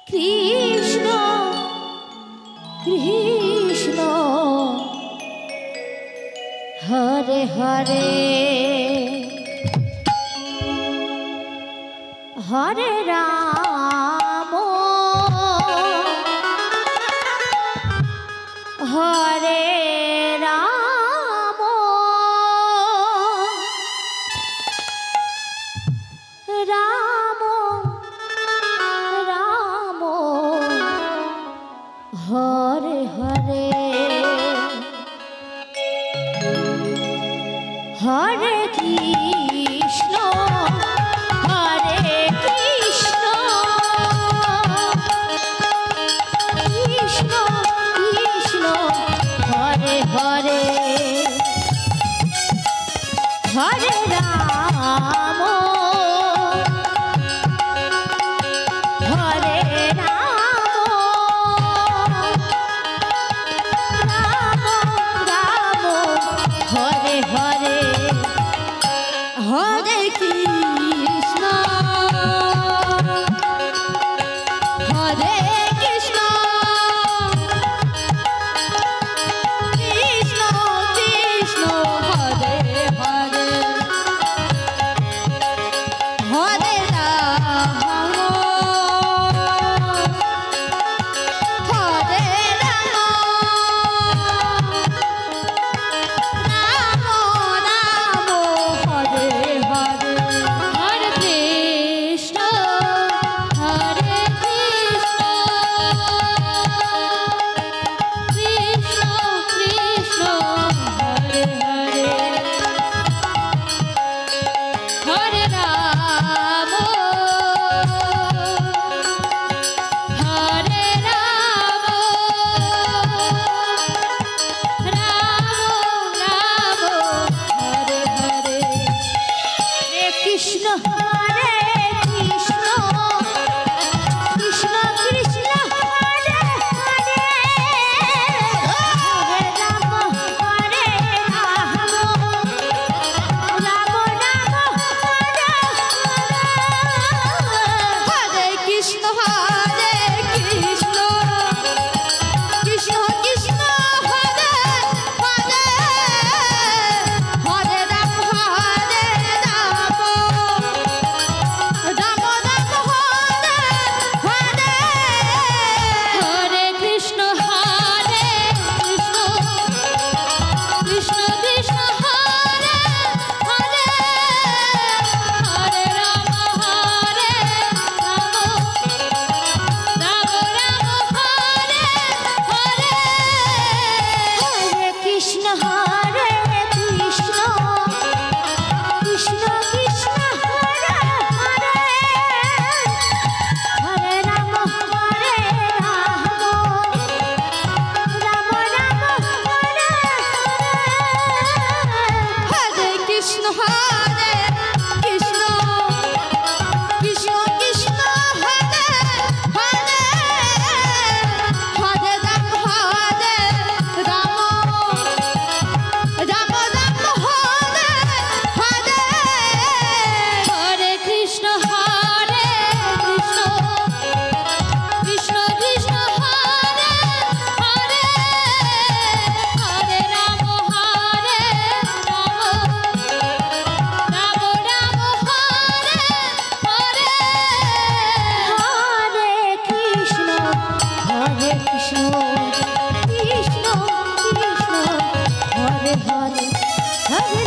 Krishna Krishna Hare Hare Hare Ram Hare Ram Ram Ram Hare Hare Hare Krishna Hare Krishna Krishna Krishna Hare Hare Hare Ram Hare Ram Ram Ram Hare Hare Hare Krishna Hare Krishna Krishna Krishna Hare Hare Hare Ram Hare Ram Ram Ram Hare Hare Hare Krishna Hare Krishna Krishna Krishna Hare Hare Hare Ram Hare Ram Ram Ram Hare Hare Hare Krishna Hare Krishna Krishna Krishna Hare Hare Hare Ram Hare Ram Ram Ram Hare Hare Krishna Hare Krishna Krishna Krishna Hare Hare Hare Ram Hare Ram Ram Ram Hare Hare Hare Krishna Hare Krishna Krishna Krishna Hare Hare Hare Ram Hare Ram Ram Ram Hare Hare Hare Krishna Hare Krishna Krishna Krishna Hare Hare Hare Ram Hare Ram Ram Ram Hare Hare Krishna Hare Krishna Krishna Krishna Hare Hare Hare Ram Hare Ram Ram Ram Hare Hare Hare Krishna Hare Krishna Krishna Krishna Hare Hare Hare Ram Hare Ram Ram Ram Hare Hare Hare Krishna Hare Krishna Krishna Krishna Hare Hare Hare